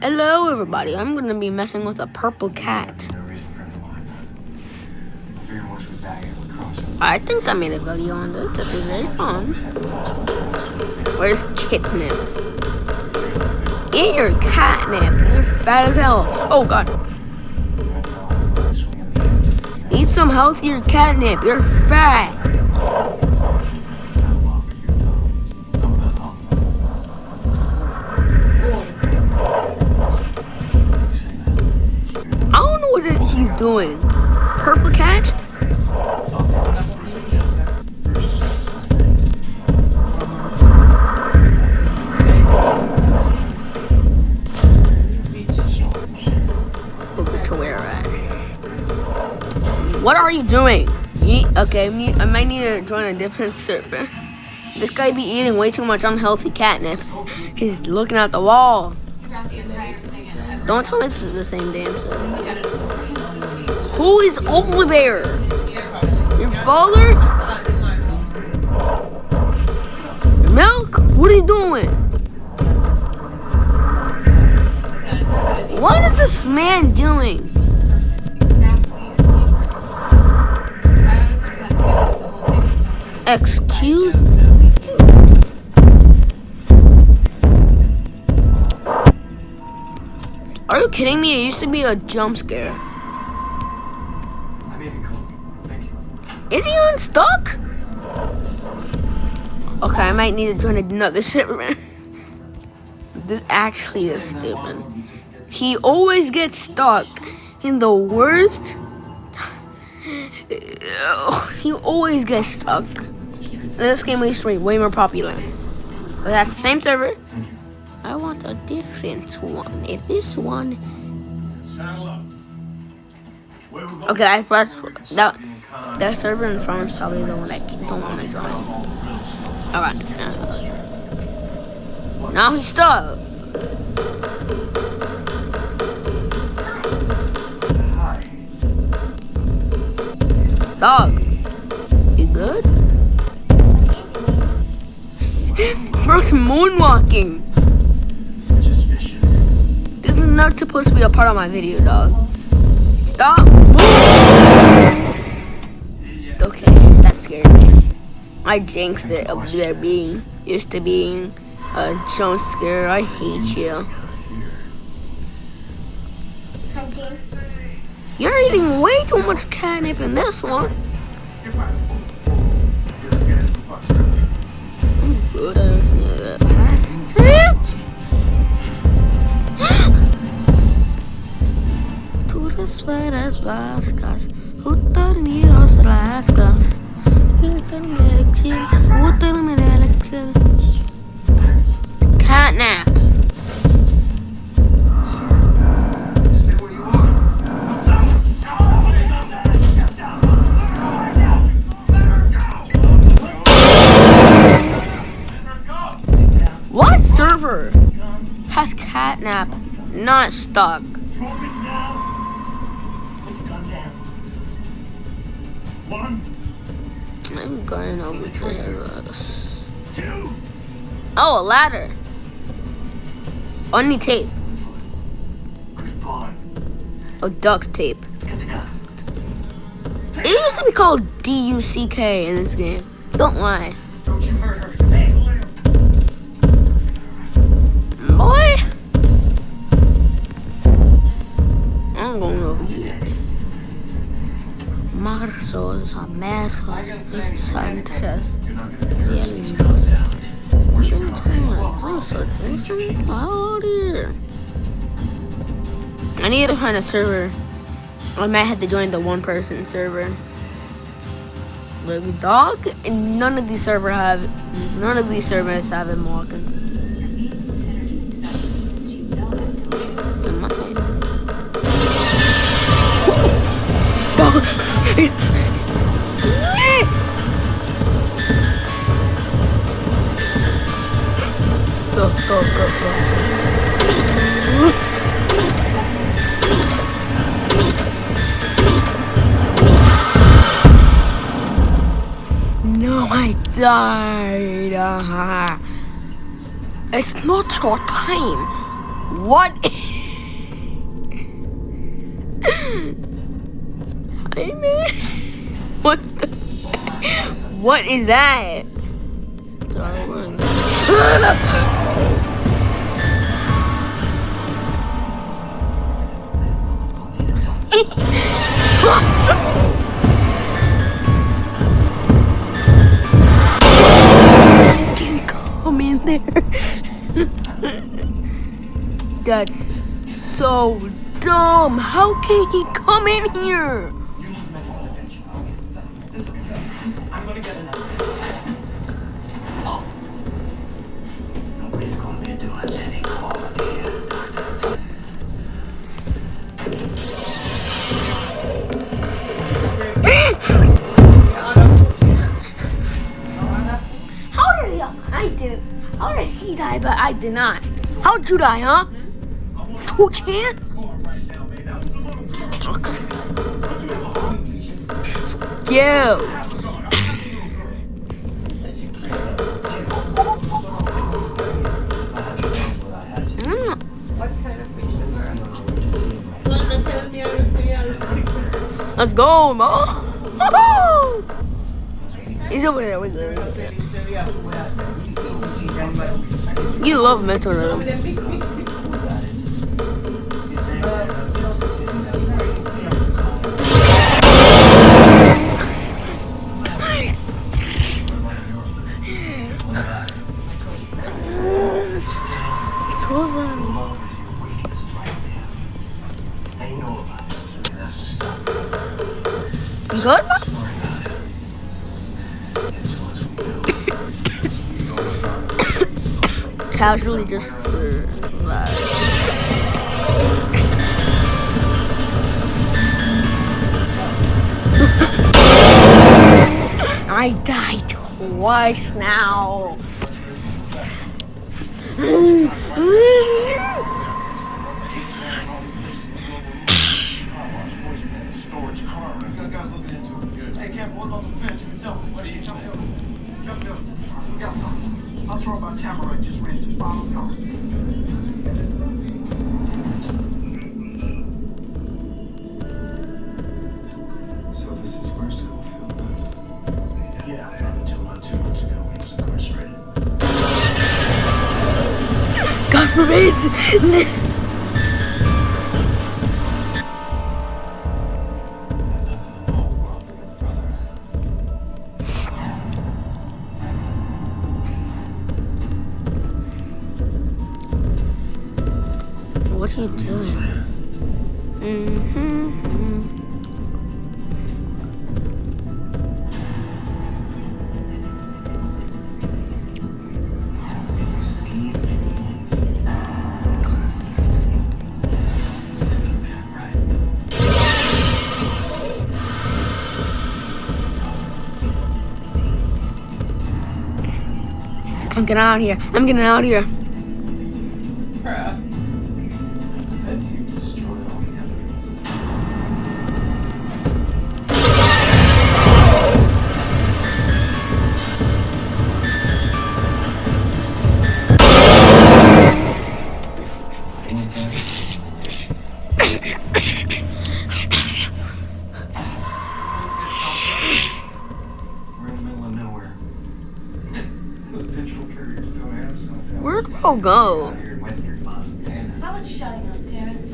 Hello everybody, I'm gonna be messing with a purple cat. I think I made a video on this, this is very fun. Where's catnip? Eat your catnip, you're fat as hell. Oh god. Eat some healthier catnip, you're fat. I don't know what he's doing. Purple cat? What are you doing? Okay, I might need to join a different server. This guy be eating way too much unhealthy catnip. He's looking at the wall. Don't tell me this is the same damn server. Who is over there? Your father? Milk? What are you doing? What is this man doing? Excuse me? Are you kidding me? It used to be a jump scare. Is he unstuck? Okay, I might need to join another server. This actually is stupid. He always gets stuck in the worst. He always gets stuck. This game used to be way more popular. But that's the same server. I want a different one. If this one. Okay, I pressed that server in front is probably the one I don't want to join. Alright. Now he's stuck. Dog, you good? Bro's moonwalking. This is not supposed to be a part of my video, dog. Stop. Okay, that scared me. I jinxed it of there being used to being a jump scare. I hate you. You're eating way too much catnip in this one. I'm good at this. Tú las veras vascas, utarmi los rascas, utarmi elixir, utarmi elixir. Catnap. What server has catnap not stuck? I'm going over there. Oh, a ladder. Only tape. Oh, duct tape. It used to be called DUCK in this game. Don't lie. Boy, I'm going over here. Marsos, Americas, Santos, Vientos. Out here. I need to find a server. I might have to join the one-person server. Baby dog, and none of these servers have him walking. Go. No, I died. It's not your time. What? Hey man. What the? What is that? Sorry, what is that? Come in there. That's so dumb. How can he come in here? I'm gonna get another test. Oh. Nobody's gonna be doing any calling here. How did he die, but I did not? How'd you die, huh? Two-chan? Okay. Let's go. What kind of fish Let's go, Mo. He's over there. We're good. You love messing with him. You good? Casually just survive. I died twice now. I'll draw about Tamarack just ran to follow y'all. So this is where Schofield lived? Yeah, up until about 2 months ago when he was incarcerated. God forbid. Nothing in the whole world but my brother. What are you doing? You skied for months. Right. I'm getting out of here. I'm getting out of here. Then you destroyed all the evidence. We're in the middle of nowhere. Digital carriers don't have cell towers. Where'd Bro go? Here in Western Montana. How much shutting up, Terrence?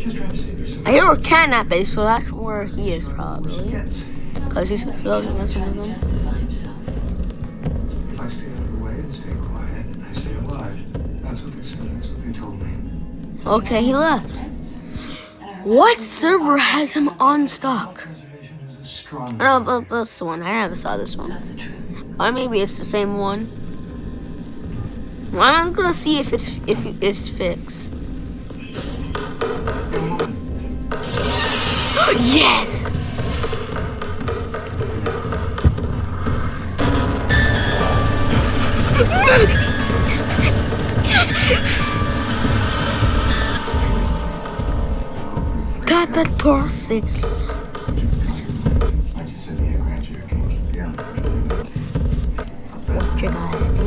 Just trying to save yourself. I hear we're kidnapping, so that's where he is probably. Kids. Because he's loves messing with them. Justify himself. If I stay out of the way and stay quiet, I stay alive. That's what they said. That's what they told me. Okay, he left. What server has him on stock? Preservation is a strong. No, that's the one. I never saw this one. That's the truth. Or maybe it's the same one. Well, I'm gonna see if it's fixed. Yes! Got the torso. I just said, yeah, grant you your king. Yeah. What you guys do?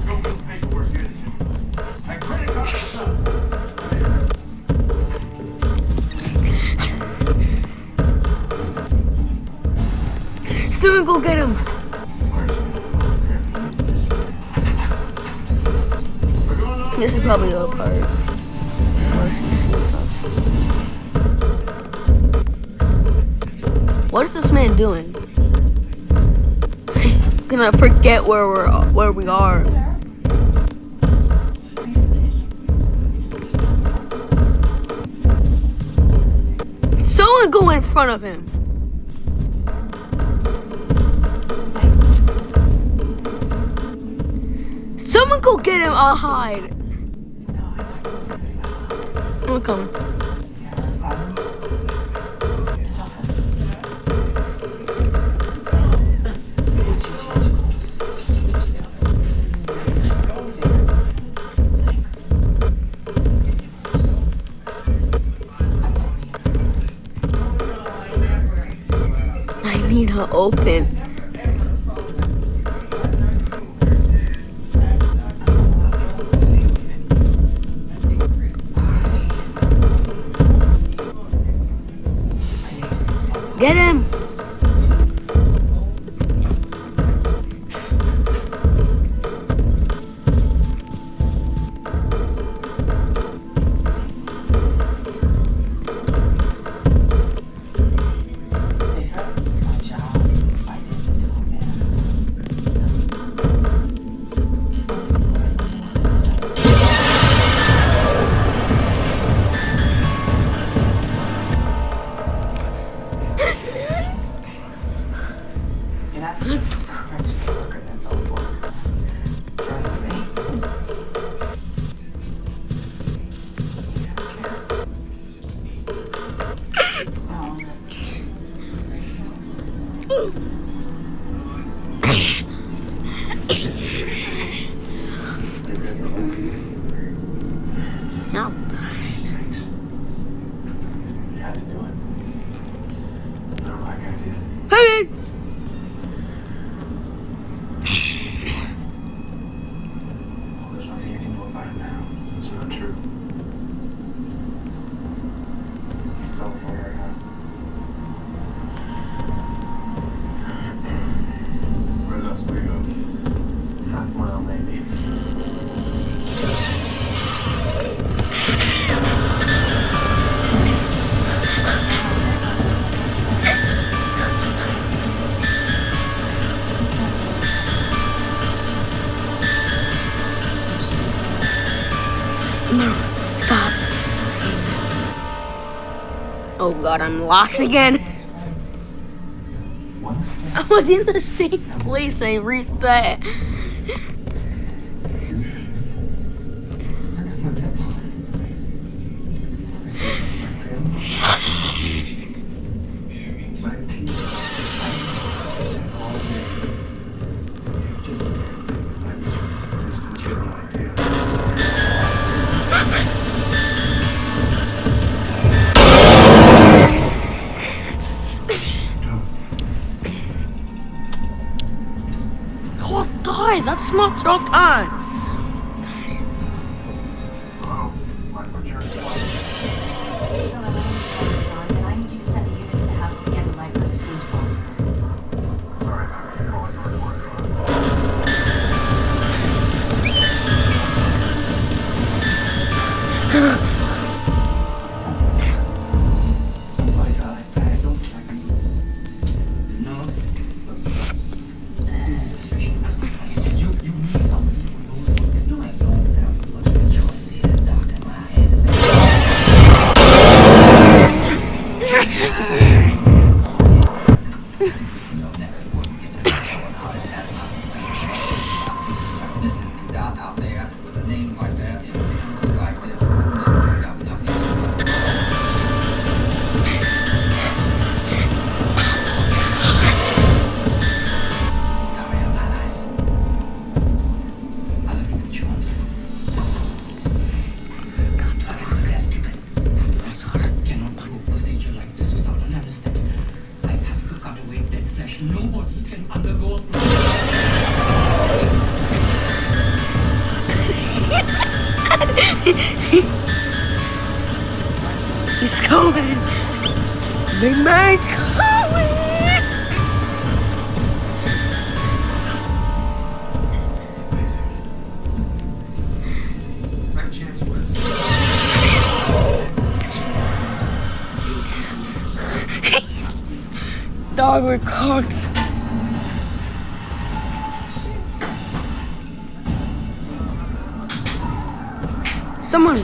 Schofield paperwork, good. go get him. This is probably the part where she sees us. What is this man doing? Gonna forget where we are. Someone go in front of him. Thanks. Someone go get him. I'll hide. I'm coming. I need to open. Get him! No. Mistakes. You had to do it. Not like I did. Hey! Well, there's nothing you can do about it now. It's not true. You fell for her, huh? Where else we go? Half mile, maybe. No, stop. Oh God, I'm lost again. One step. I was in the same place and I reset. My teeth. I said all day. Just get an idea. Oh, die! That's not your time. Hello? My return flight. And I need you to send a unit to the house at the end of life as soon as possible. Sorry, I'm calling your report. I'm sorry, sir. I don't like this. No, specialist. You need somebody who knows what they're doing. I don't have much of a choice here. Doctor, my head is This is the dot out there with a name like that in a country like this. Story of my life. I love you, John. That's stupid. Cannot do a procedure like this without an anesthetic. I have to cut away dead flesh. Nobody can undergo a procedure. He's coming. Big man's coming. dog were cooked. Someone.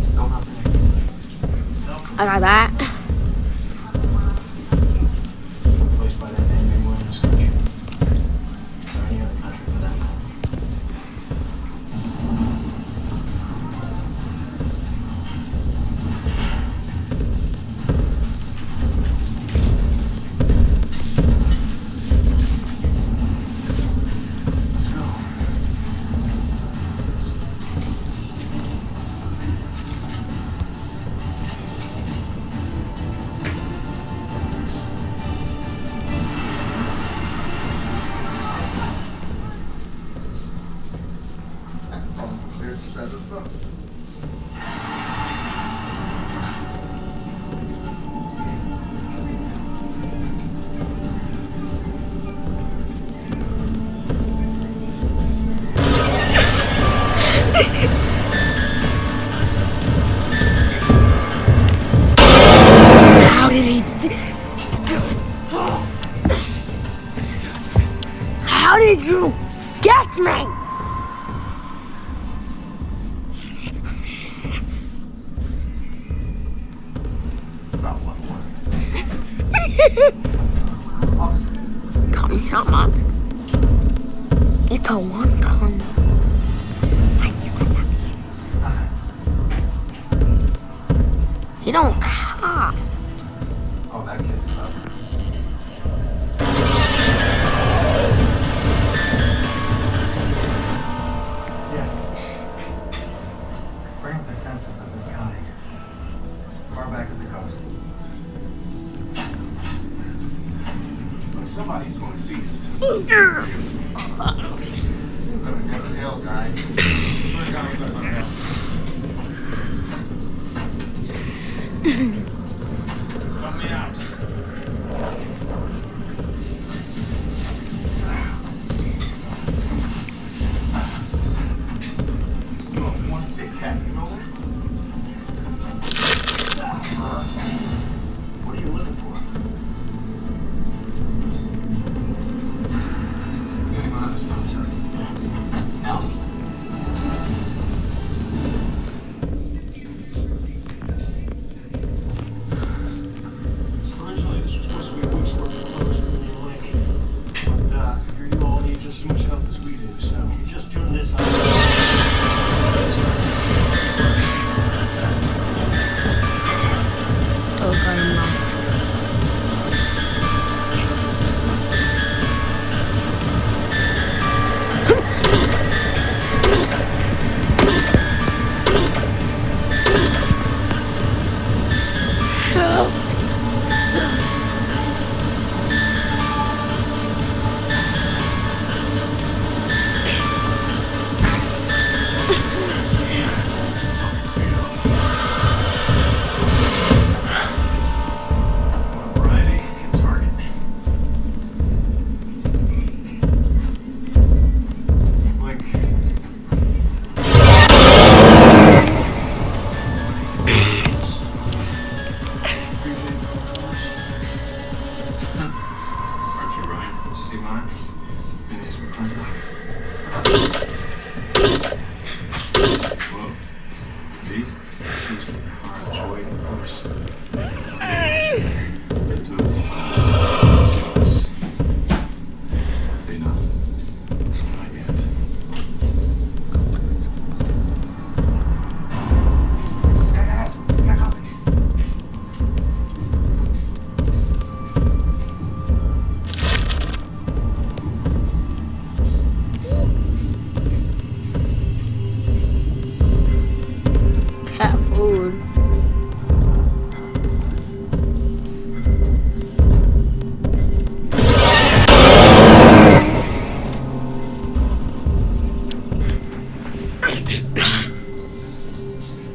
Still nothing. I got that. Replaced by that damn big one in this country. Or any other country for that matter. Let's go. Some bitch set us up. How did he? How did you get me? About one more. Officer. Come on. It's a one-ton. You don't cop. Oh, that kid's clever. Yeah. Bring up the census of this county. Far back as it goes. Somebody's gonna see us. Better get the hell, guys. We're down to the hell. Let me out. You're one sick cat, you know that? What are you looking for? We're gonna go to the cemetery. Now.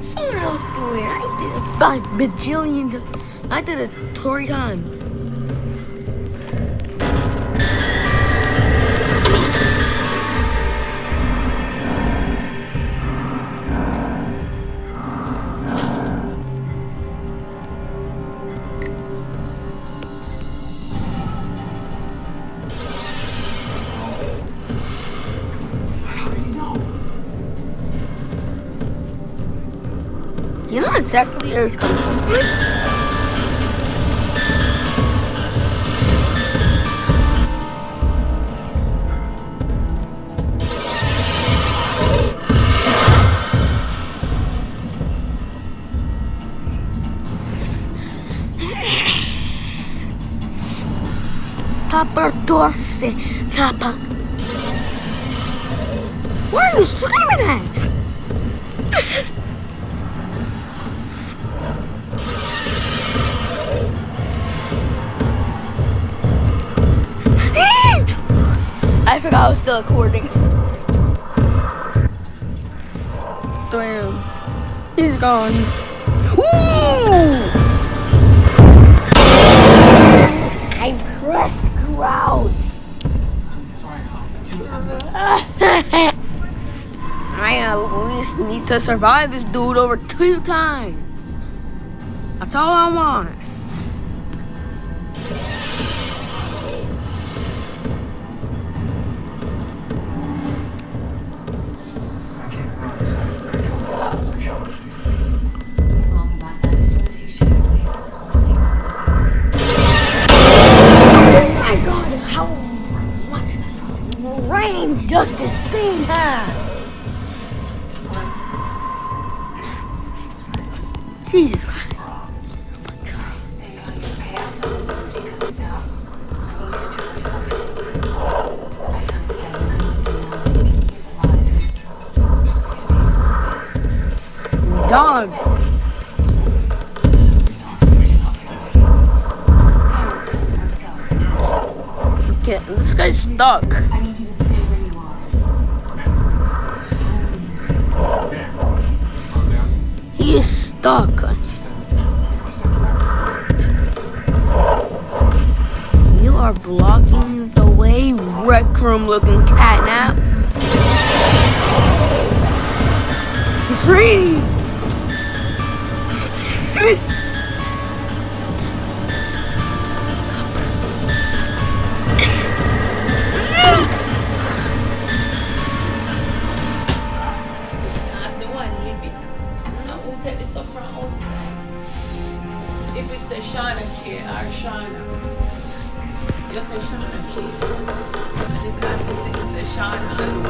Someone else do it. I did it 5 bajillion. I did it 3 times. You know exactly where it's coming from. Papa Dorse, Papa. What are you screaming at? I forgot I was still recording. Damn. He's gone. Ooh! I pressed crouch. I at least need to survive this dude over 2 times. That's all I want. Wrong about that. As soon as you show your face, this whole thing is gonna Oh my god, how much range does this thing have? Jesus Christ. Thank God you're okay. I saw the news. You gotta stop. I need you to turn yourself in. I found the guy. I'm with him now. Like, he's alive. He's alive. Dog. Let's go. Okay, this guy's stuck. I need you to stay where you are. He is stuck. You are blocking the way, rec room looking catnap. He's free! That's the one, leave it. I won't take this up from outside. If it's a Shauna K or Shauna, you say Shauna K. And if that's the thing, say Shauna alone.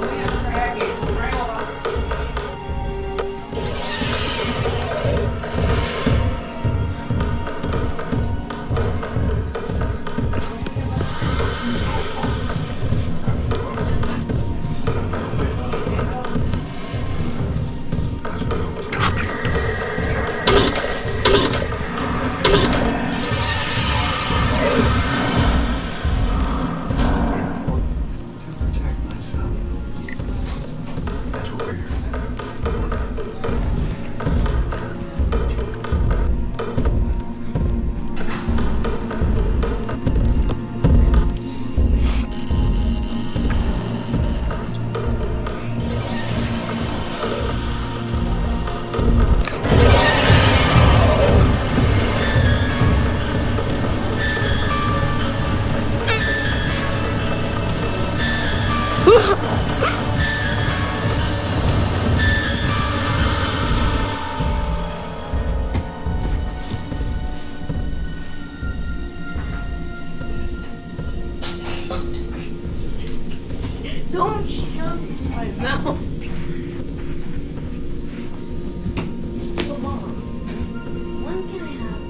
We are pray again. Pray over. To protect myself. That's what we're here Don't shove it right now. Come on. When can I have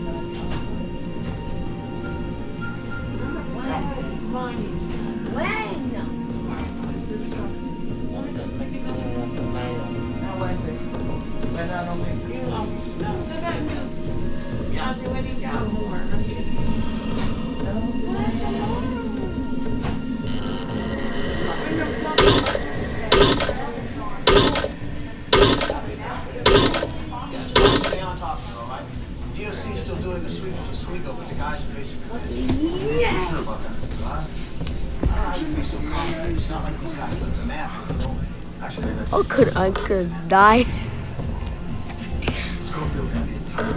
When? It's not like these guys left a map. Actually, that's I could die. Schofield had the entire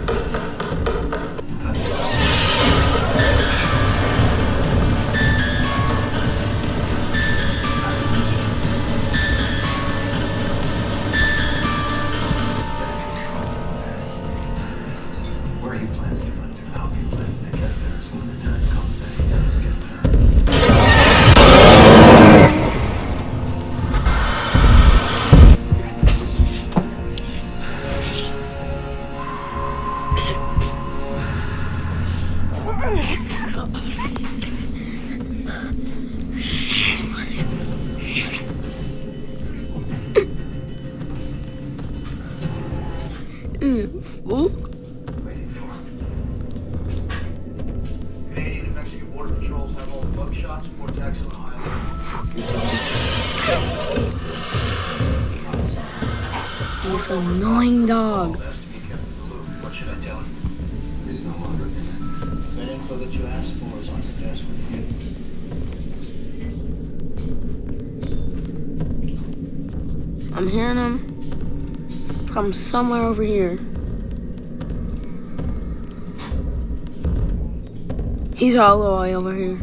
Where he plans to run to, how he plans to get there, so when the time comes that he does get there. Fool. Waiting for him. Canadian and Mexican border patrols have all the bug shots, more attacks on the highway. This annoying dog. Best to be kept in the loop. What should I tell him? He's no longer in it. that info that you asked for is on your desk when you get it. I'm hearing him from somewhere over here. He's all the way over here.